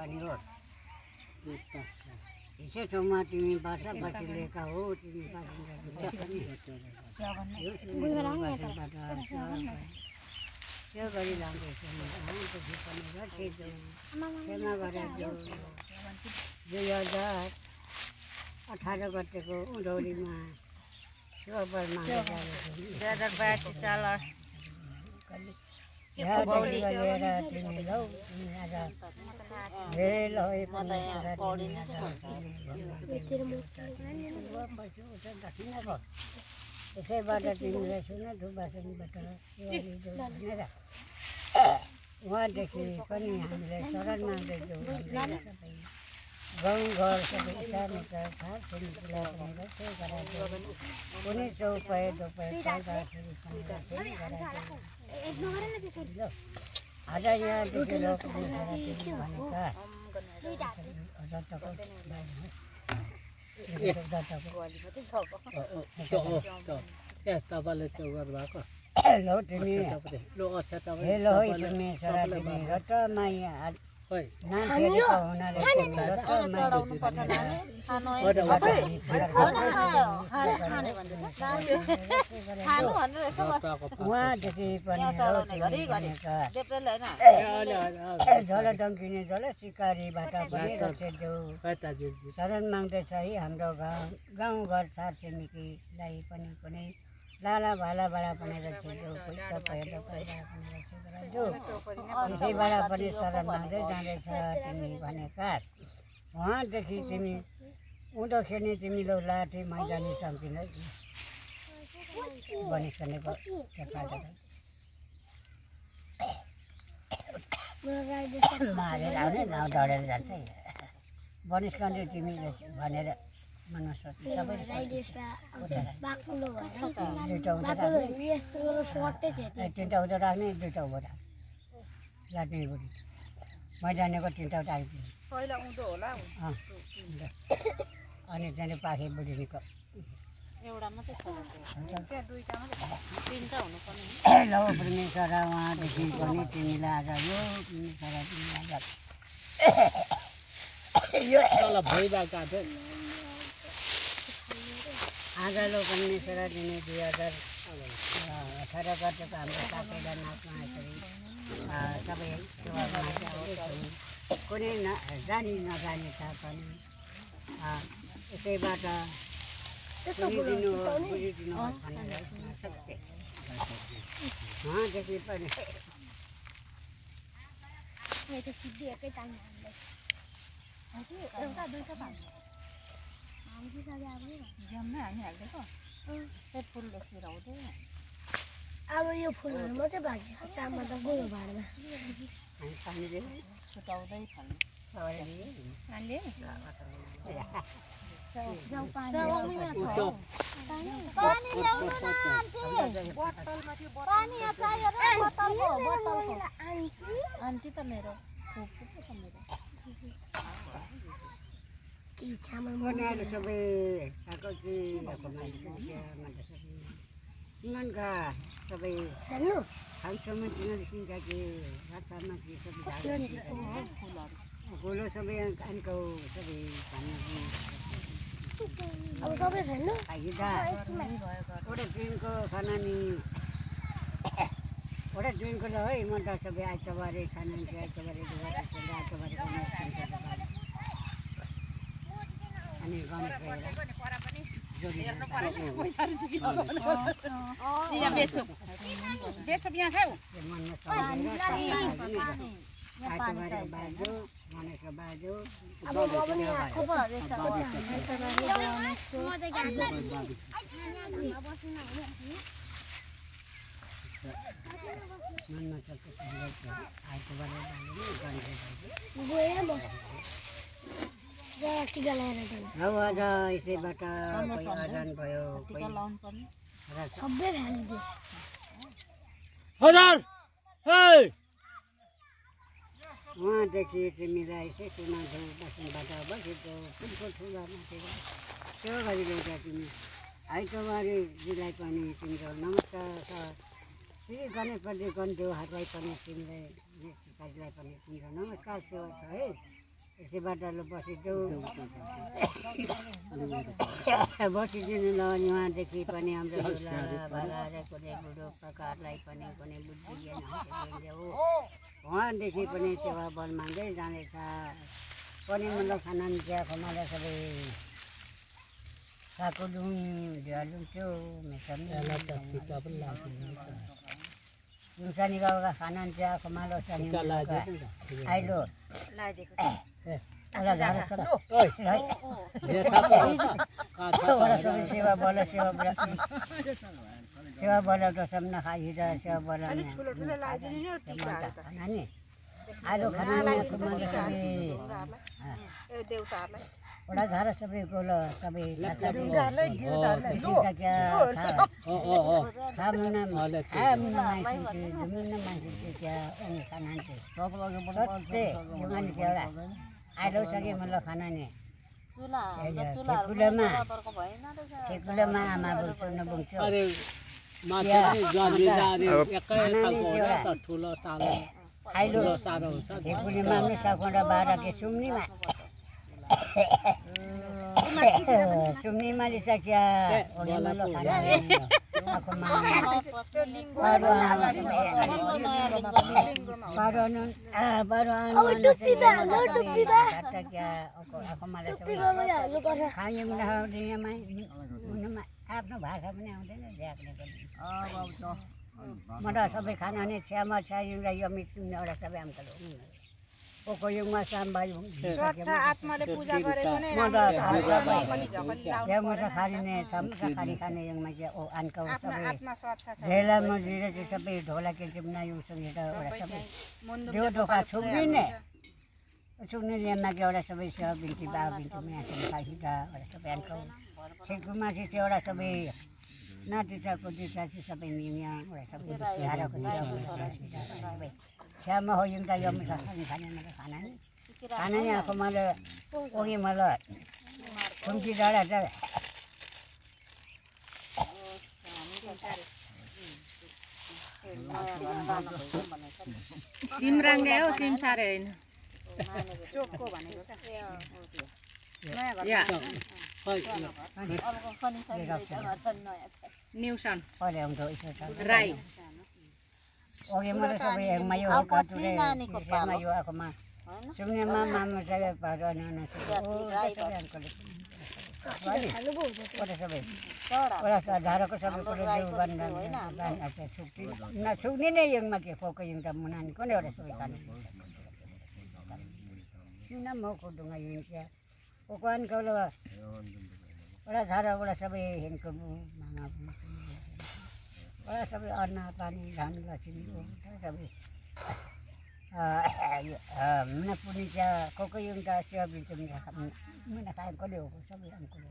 पनि हो हिस्से ठाउँमा तिमी बाछा बसिलेका हो तिमी त्यो गरी लाउँदैछौ क्षमा गरेर 2018 गतेको उधौलीमा शिवपरमा 2082 साल लिएर तिमी लौ आज धेरै लय यसैबाट तिमीलाई सुन धुबासनबाट भनेर उहाँदेखि पनि हामीलाई शरण माग्दैछौँ गाउँघर सबै इच्छामित्र खास छिमेकीलाई पनि रक्षै गराइदियो कुनै चौपाए दोपाए पाउँदाखेरि पनि रक्षै गराइदियो आज यहाँदेखि लोकले भनेका तपाईँले त्यो गर्नुभएको हेलो तिमी हेलो तिमी छोरा तिमी रट माया नानीहरुको हुनाले चढाउनु पर्छ नानी खानु खानु भनेर यसो उहाँदेखि पनि चढाउने घरि घरि देब्रेले हैन जल डङ्किने जल सिकारीबाट पनि रक्षेदेऊ शरण माग्दैछ है हाम्रो गाउँघर छर छिमेकीलाई पनि कुनै लाला भालाबाट पनि रक्षेदेऊ पैसा पैदा पनि रक्षा गराइदेऊ त्यसैबाट पनि शरण माग्दै जाँदैछ तिमी भनेका उहाँदेखि तिमी उँधोखेरि तिमी लौ लाठी मैदानी चम्किन बनिसकेको मारेर आउने नाउँ डढेर जान्छ बनिस्कने तिमीले भनेर मनमा सोच्नु सबै तिनवटा उधो राख्ने दुईवटा उभो राख्ने लाट्ने बुढी मैदानीको तिनवटा राखिदिनु पहिला उँधो होला अनि त्यहाँदेखि पाखे बुढीको एउटा मात्रै छ त्यहाँ दुईटा मात्रै तीनटा हुनुपर्ने लौ परमेश्वर उहाँदेखि पनि तिमीलाई आज यो आज लो परमेश्वर दिने 2018 गतेको हाम्रो साथीलाई नाचमा यसरी सबै कुनै जानी नजानी तापनि यसैबाट बुझिदिनु बुझिदिनुहोस् भनेर सक्थे उहाँदेखि पनि सिद्धि एकै टाइम एउटा दुईटा पाउँछ हामी चाहिँ जम्मै हामी हाल्दैको त्यो फुलले चिराउँदै अब यो फुलहरू मात्रै भाग्छ चामल त गयो भाडमा छुटाउँदै खानु आन्टी त मेरो बनाएर सबै सिमनका सबै खालसम्म तिनीहरूसिनका के रातमा के सबै गोलो सबै कानको सबै अब सबै फेर्नु एउटा ट्रेनको खाना नि एउटा ट्रेनको ल है म त सबै आइतबारे खाना आइतबारे आइतबारे अनि आज यसैबाट आदान भयो सबै हालिदियो उहाँदेखि तिमीलाई यसै सुनाउँछौ बस्नुबाट बसेको फुलको ठुला माथि त्यो गरी ल्याउँछ तिमी आइतबारेजीलाई पनि तिम्रो नमस्कार छ श्री गणेशपति गन्देव हातलाई पनि तिमीलाई पनि तिम्रो नमस्कार सेवा छ है सेवाटालो बसिदेऊ बसिदिनु ल अनि उहाँदेखि पनि हाम्रो भालाले कुनै बुढो प्रकारलाई पनि कुनै बुद्धि ज्ञान हो उहाँदेखि पनि सेवा बल माग्दै जाँदैछ पनि मतलब खाना चिया खमाले सबै साकुलुङ ढियालुङ थियो युसानी गाउँका खाना चिया खमालो आइलो सेवा बल सब नखाइदा सेवा बल नानी आलु खाना ओडा झार सबै गोल सबै आलु सके मतलब खाना नि ठेकुलामा आमा बोल्छु नबोल्छु ठेकुलीमा पनि सकुँडा बाह्र के सुम्नीमा सुम्नीमा लिसक्या आफ्नो भाषा पनि आउँदैन म त सबै खाना नै छ्यामा छ्यायुलाई यो मिट्ने एउटा सबै आउँछ ओको युगमा सामबाई स्वच्छ आत्माले पूजा गरेको नै राम्रो खाने समोसा खाने युगमा चाहिँ ओ आनको सबै झेला मजिरे चाहिँ सबै ढोला के चिम्ना युसँग एउटा सबै त्यो ढोका छुक्दिने छुक्ने नियममा चाहिँ एउटा सबै सेवा बिन्ती बा बिन्ती माथि खाइदा एउटा सबै आनको ठेकुमा चाहिँ एउटा सबै नाति चाको दिचा चाहिँ सबै निया एउटा सबै श्यामा हो युङ त यो मुसा खाने मेरो खाना नि आएको मैले ओगी मलाई खुम्ची डाँडा त सिमराङ्गे हो सिमसारे होइन चोकको भनेको न्युसन राई ओगे मलाई सबै हेर्मा यो काटुरे हेर्मा यो आएकोमा सुन्नेमा मामा सबै भएर सबै झारको सबै छुक्ने नै युङमा के फोको युङ त मुनानी कुनै एउटा सबै खानु किन मको ढुङ्गा युङ चिया ओकान कौलो एउटा झारबाट सबै हिँडको मामा सबै अन्न पानी धान लक्ष्मी सबै मुना पुनी चिया कोको युङ त सेवा बिल्छ मुना खाएको कसले हो सबै अङ्कुल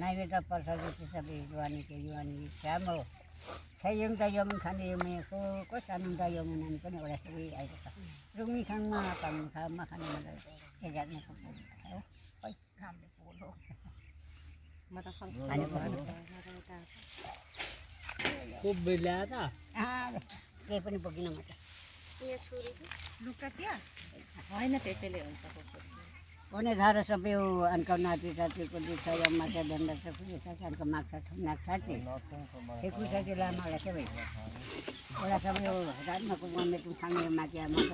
नाइबेटा पर्छ सबै युवानी के युवानी श्याम हो छयुङ त यमुन खाने युमे को सानो त यमुन नानी पनि एउटा सबै आएको छ रुङ्गी खाङमा खामा खाने मतलब एघारमा खूब बेला था केही पनि बोकिन म त लुका चिया होइन त्यसैले हुन्छ कोने झार सबै अनको नाति साथीको दुध छ यम्मा छ दण्ड छ कुनै छ अनको माग्छ ठुनाक साथी ठेकु साथी लामालाई सबै एउटा सबै रातमा कुमामे तु खाने माग्या म त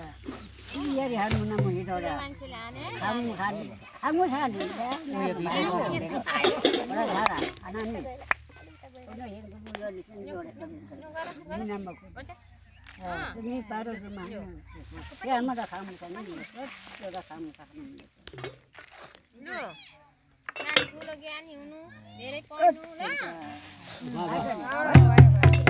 यरी हान्नु न मुनि दौडा खानु खाने एउटा झारा अनानी कुनै हेर्नु मुलो निस्किन एउटा सबै निनामको ini baru rumah ya mana kamu kan ini sudah kamu kakak नो नानी ठुलो ज्ञानी हुनु धेरै पढ्नु ल